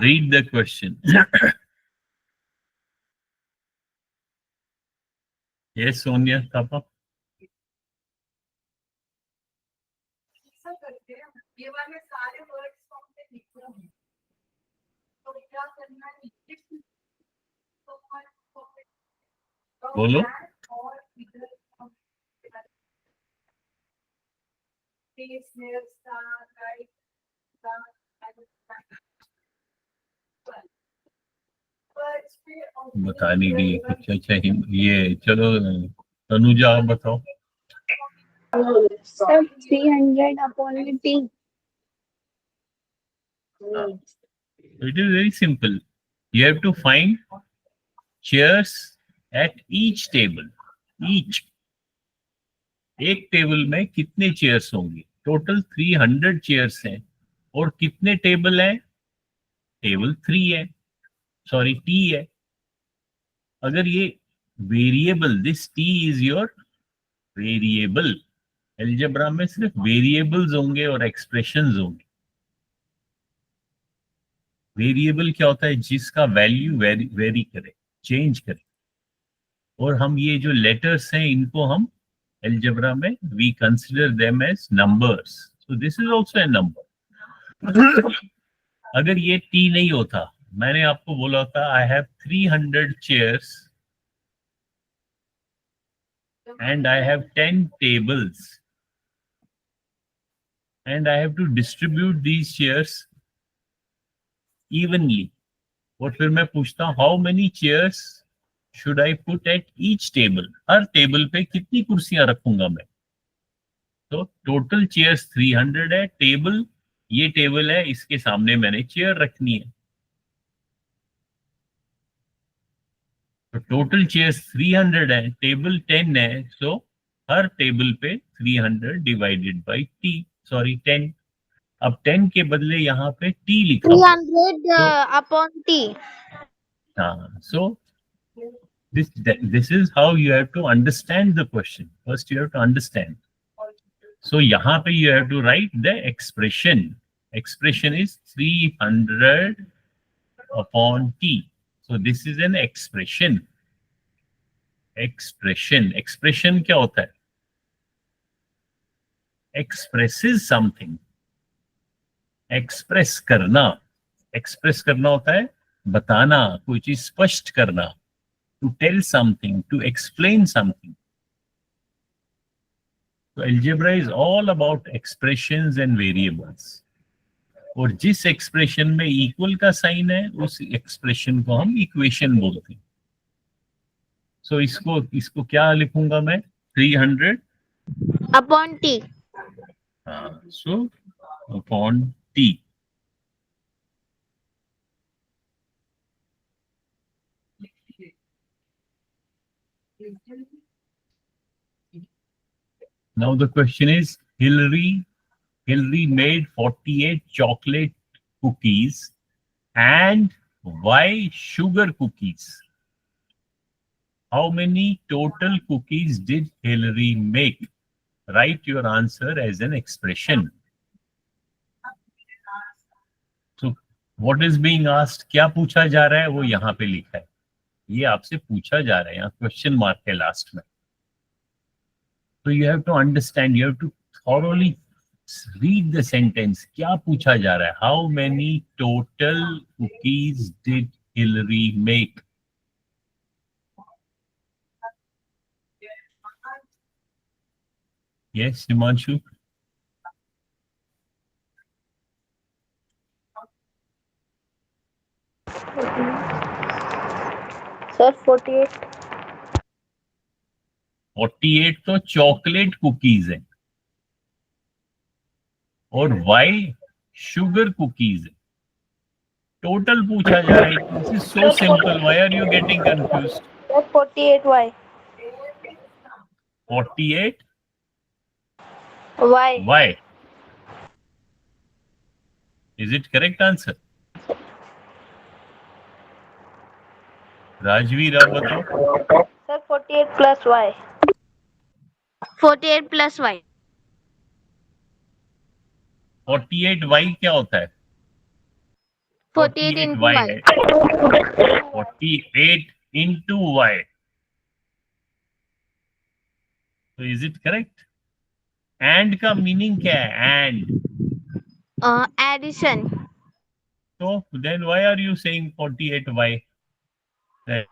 Read the question. Yes, Sonia, Tapa. ये वाले सारे वर्ड्स को हमने लिखे हैं, तो क्या करना है? बोलो. बता नहीं रही कुछ. अच्छा ये चलो तनुजा आप बताओ. Sir, 300 upon T. It is very simple. You have to find chairs at each table. Each. एक टेबल में कितने चेयर्स होंगे? टोटल 300 चेयर्स हैं. और कितने टेबल हैं? टेबल 3 है, सॉरी टी है. अगर ये variable, this T is your variable. Algebra में सिर्फ वेरिएबल्स होंगे और एक्सप्रेशंस होंगे. वेरिएबल क्या होता है? जिसका वैल्यू वेरी करे, चेंज करे. और हम ये जो लेटर्स हैं इनको हम अलजेब्रा में we consider them as numbers. So this is also a number. अगर ये टी नहीं होता, मैंने आपको बोला था I have 300 chairs and I have 10 tables and I have to distribute these chairs evenly. और फिर मैं पूछता हूँ how many chairs should I put at each table? Her table पे कितनी कुर्सियां रखूंगा मैं? तो टोटल चेयर्स 300 है. टेबल, ये टेबल है, इसके सामने मैंने चेयर रखनी है. तो टोटल चेयर्स 300 है, टेबल 10 है. सो हर टेबल पे 300 डिवाइडेड बाय टी, सॉरी 10. अब 10 के बदले यहाँ पे टी लिखा 300 upon T. हाँ. सो this is how you have to understand the question. First you have to understand. So यहाँ पे you have to write the expression. Expression is 300 upon T. So this is an expression. Expression क्या होता है? Expresses something. Express करना होता है बताना, कोई चीज स्पष्ट करना. To tell something, to explain something. So algebra is all about expressions and variables. और जिस एक्सप्रेशन में इक्वल का साइन है उस एक्सप्रेशन को हम इक्वेशन बोलते हैं. सो इसको क्या लिखूंगा मैं? 300 upon T. So upon T. Now the question is, Hillary made 48 chocolate cookies and why sugar cookies? How many total cookies did Hillary make? Write your answer as an expression. So what is being asked? क्या पूछा जा रहा है वो यहाँ पे लिखा है. ये आपसे पूछा जा रहा है, यहाँ क्वेश्चन मार्क है लास्ट में. So you have to understand, you have to thoroughly read the sentence. क्या पूछा जा रहा है? How many total cookies did Hillary make? Yes, Himanshu. Sir, 48. 48 तो चॉकलेट कुकीज है और वाई शुगर कुकीज है. टोटल पूछा जा रहा है. This is so simple. Why are you getting confused? 48 Y. 48 Y. why? Is it correct answer? Rajveer आप बताओ. Sir, 48 plus Y. 48 plus Y. 48 Y क्या होता है? 48 into y y. है, 48 into y. तो इज इट करेक्ट? एंड का meaning क्या है? And. Addition. So then why are you saying 48y? That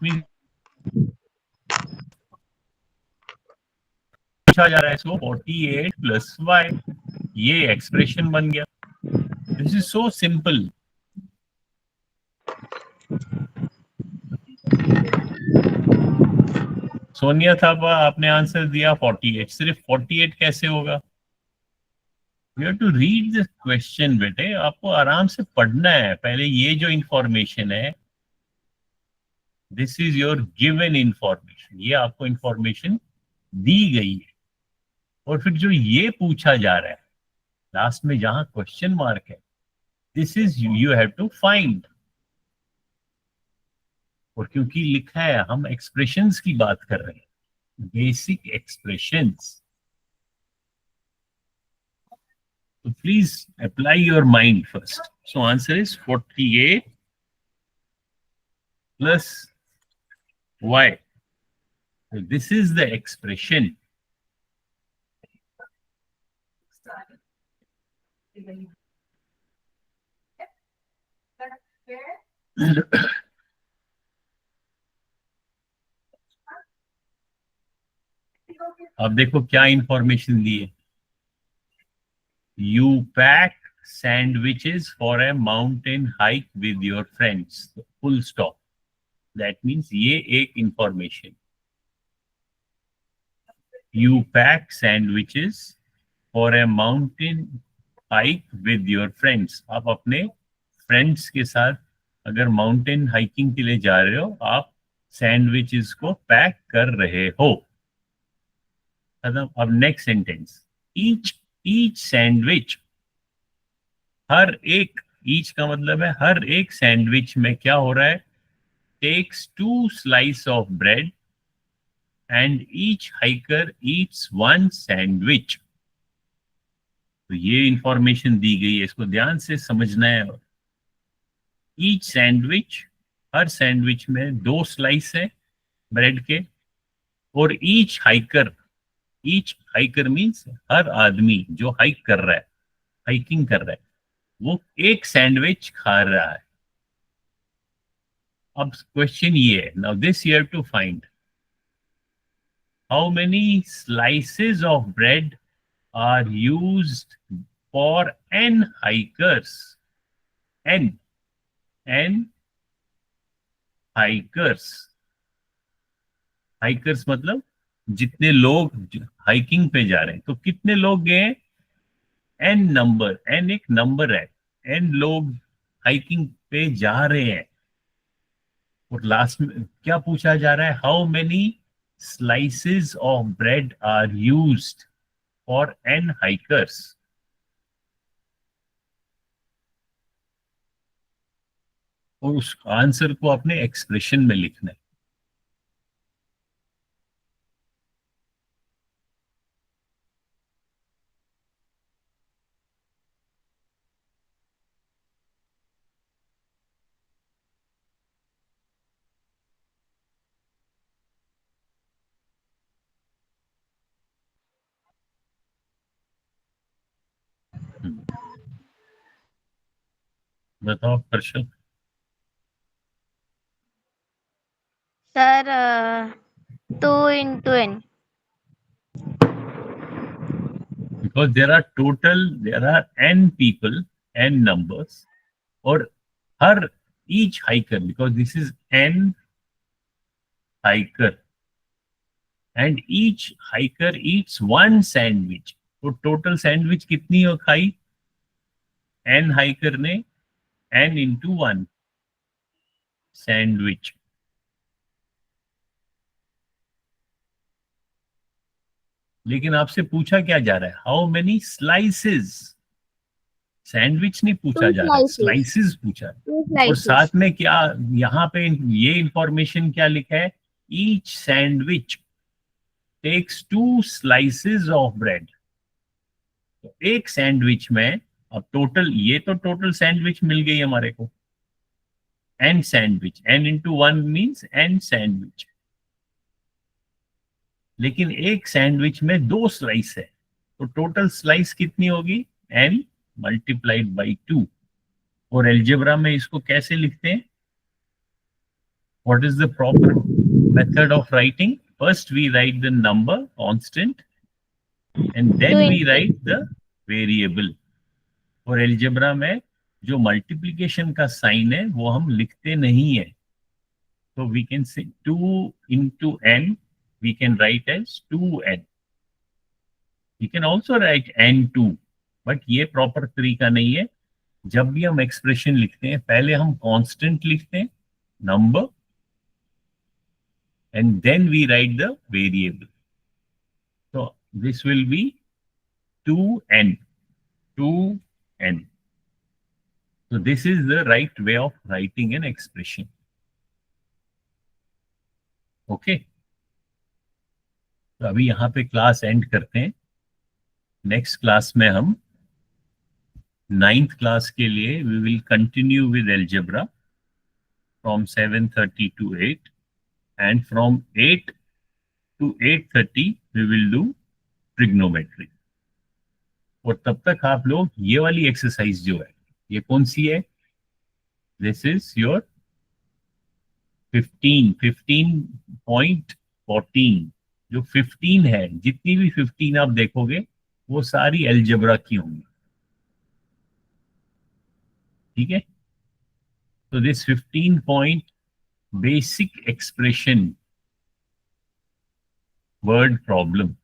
means पूछा जा रहा है, सो 48 प्लस y, ये एक्सप्रेशन बन गया. This is so simple. Sonia Thapa, आपने आंसर दिया 48. सिर्फ 48 कैसे होगा? You have to read this question बेटे, आपको आराम से पढ़ना है. पहले ये जो इंफॉर्मेशन है, this is your given information, ये आपको इंफॉर्मेशन दी गई है. और फिर जो ये पूछा जा रहा है लास्ट में, जहां क्वेश्चन मार्क है, this is you have to find. और क्योंकि लिखा है, हम एक्सप्रेशंस की बात कर रहे हैं, basic expressions. So please apply your mind first. So answer is 48 plus y. So this is the expression. अब देखो क्या इंफॉर्मेशन दी है. You pack sandwiches for a mountain hike with your friends. Full stop. That means ये एक information. You pack sandwiches for a mountain hike with your friends. आप अपने friends के साथ अगर माउंटेन हाइकिंग के लिए जा रहे हो, आप सैंडविचेस को पैक कर रहे हो. अब नेक्स्ट सेंटेंस, ईच सैंडविच, हर एक, ईच का मतलब है हर एक सैंडविच में क्या हो रहा है, takes 2 slices of bread and each hiker eats 1 sandwich. तो ये इंफॉर्मेशन दी गई है, इसको ध्यान से समझना है. ईच सैंडविच, हर सैंडविच में 2 स्लाइस है ब्रेड के. और ईच हाइकर मीन्स हर आदमी जो हाइक कर रहा है, हाइकिंग कर रहा है, वो एक सैंडविच खा रहा है. अब क्वेश्चन ये है, now this you have to find how many slices of bread are used for n hikers. n hikers मतलब जितने लोग हाइकिंग पे जा रहे हैं. तो कितने लोग गए? n नंबर, n एक नंबर है, n लोग हाइकिंग पे जा रहे हैं. और लास्ट में क्या पूछा जा रहा है? How many slices of bread are used for n hikers. और उस आंसर को अपने एक्सप्रेशन में लिखना है. बताओ Harshal. Sir, 2 into n. Because there are n people, n numbers, or each hiker, because this is n hiker, and each hiker eats 1 sandwich. तो total sandwich कितनी हो खाई? n हाइकर ने n into 1 सैंडविच. लेकिन आपसे पूछा क्या जा रहा है? How many slices. सैंडविच नहीं पूछा जा रहा है, स्लाइसेस पूछा है. और साथ में क्या यहाँ पे ये इंफॉर्मेशन क्या लिखा है? each sandwich takes 2 slices of bread. तो एक सैंडविच में अब टोटल, ये तो टोटल सैंडविच मिल गई हमारे को, n sandwich, n into 1 means n sandwich, लेकिन एक सैंडविच में 2 स्लाइस है, तो टोटल स्लाइस कितनी होगी, n मल्टीप्लाइड बाई 2। और एल्जेब्रा में इसको कैसे लिखते हैं, what is the proper method of writing? First we write the number constant and then we write the variable. और एल्जेब्रा में जो मल्टीप्लिकेशन का साइन है वो हम लिखते नहीं है, तो we can say 2 into n we can write as 2n. We can also write n2, but ये प्रॉपर तरीका नहीं है। जब भी हम एक्सप्रेशन लिखते हैं पहले हम कांस्टेंट लिखते हैं, number, and then we write the variable. So this will be 2n. So this is the right way of writing an expression. Okay. तो अभी यहाँ पे क्लास एंड करते हैं। नेक्स्ट क्लास में हम 9th क्लास के लिए we will continue with algebra from 7:30 to 8, and from 8 to 8:30 we will do trigonometry. और तब तक आप लोग ये वाली एक्सरसाइज जो है, ये कौन सी है, दिस इज योर 15.14। जो 15 है, जितनी भी 15 आप देखोगे वो सारी अलजेब्रा की होंगी, ठीक है। तो this 15 point basic expression word problem,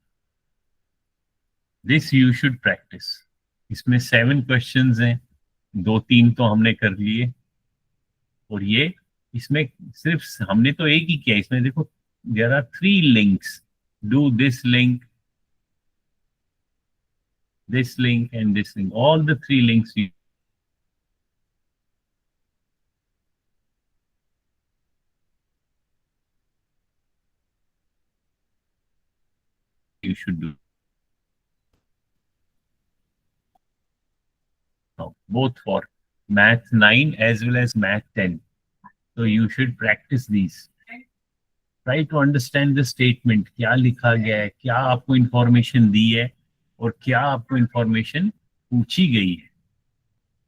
this you should practice. इसमें 7 क्वेश्चंस हैं, 2-3 तो हमने कर लिए, और ये इसमें सिर्फ हमने तो एक ही किया। इसमें देखो there are 3 links, do this link, this link and this link, all the 3 links you should do. Now, both for math 9 as well as math 10. So you should practice these. Try to understand the statement, क्या लिखा गया है, क्या आपको information दी है और क्या आपको इंफॉर्मेशन पूछी गई है।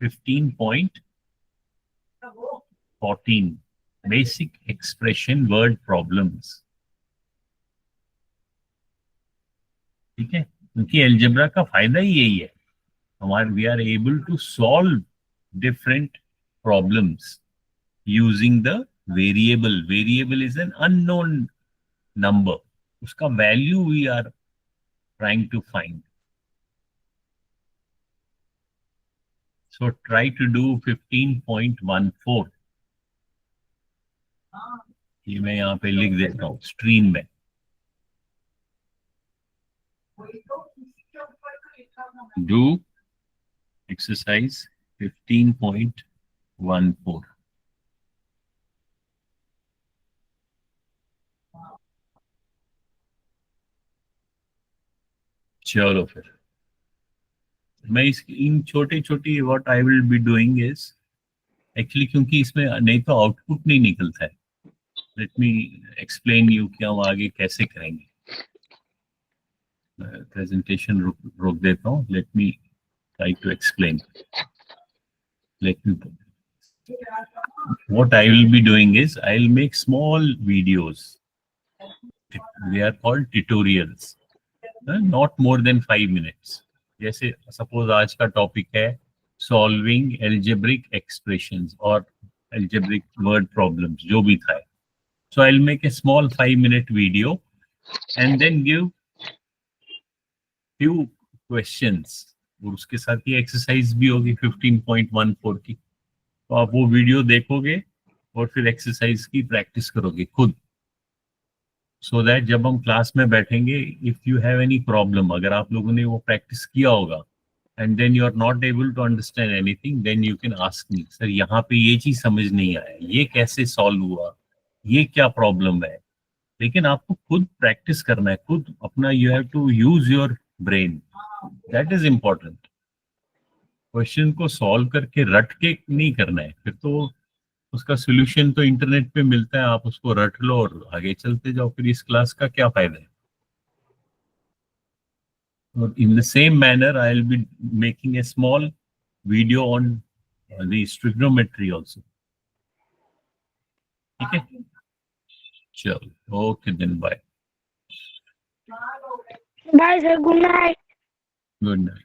15.14 बेसिक एक्सप्रेशन वर्ड प्रॉब्लम्स, ठीक है। क्योंकि अलजेब्रा का फायदा ही यही है, हमारे we are able to solve different problems using the variable. Variable is an unknown number, उसका value we are trying to find. So try to do 15.14। ये मैं यहाँ पे लिख देता हूँ स्क्रीन में। Do exercise 15.14। चलो फिर मैं इन छोटे छोटी what I will be doing is actually, क्योंकि इसमें नहीं तो आउटपुट नहीं निकलता है। लेट मी एक्सप्लेन यू कि हम आगे कैसे करेंगे। प्रेजेंटेशन रोक देता हूँ, let me try to explain. Let me what I will be doing is I will make small videos. They are called tutorials, not more than 5 minutes. जैसे suppose आज का टॉपिक है सॉल्विंग एल्जेब्रिक एक्सप्रेशंस और algebraic word problems, जो भी था। So I will make a small 5-minute video and then give few questions, और उसके साथ ही एक्सरसाइज भी होगी 15.14 की। तो आप वो वीडियो देखोगे और फिर एक्सरसाइज की प्रैक्टिस करोगे खुद, सो दैट जब हम क्लास में बैठेंगे, if you have any problem, अगर आप लोगों ने वो प्रैक्टिस किया होगा and then you are not able to understand anything, then you can ask me, sir यहाँ पे ये चीज समझ नहीं आया, ये कैसे सॉल्व हुआ, ये क्या प्रॉब्लम है। लेकिन आपको खुद प्रैक्टिस करना है, खुद अपना, you have to use your brain, that is important. Question को सॉल्व करके रट के नहीं करना है, फिर तो उसका सोल्यूशन तो इंटरनेट पे मिलता है, आप उसको रट लो और आगे चलते जाओ, फिर इस क्लास का क्या फायदा है। In the same manner, I'll be making a small video on the trigonometry also. Okay? Chalo. Okay, then bye. Bye, sir. Good night. Good night.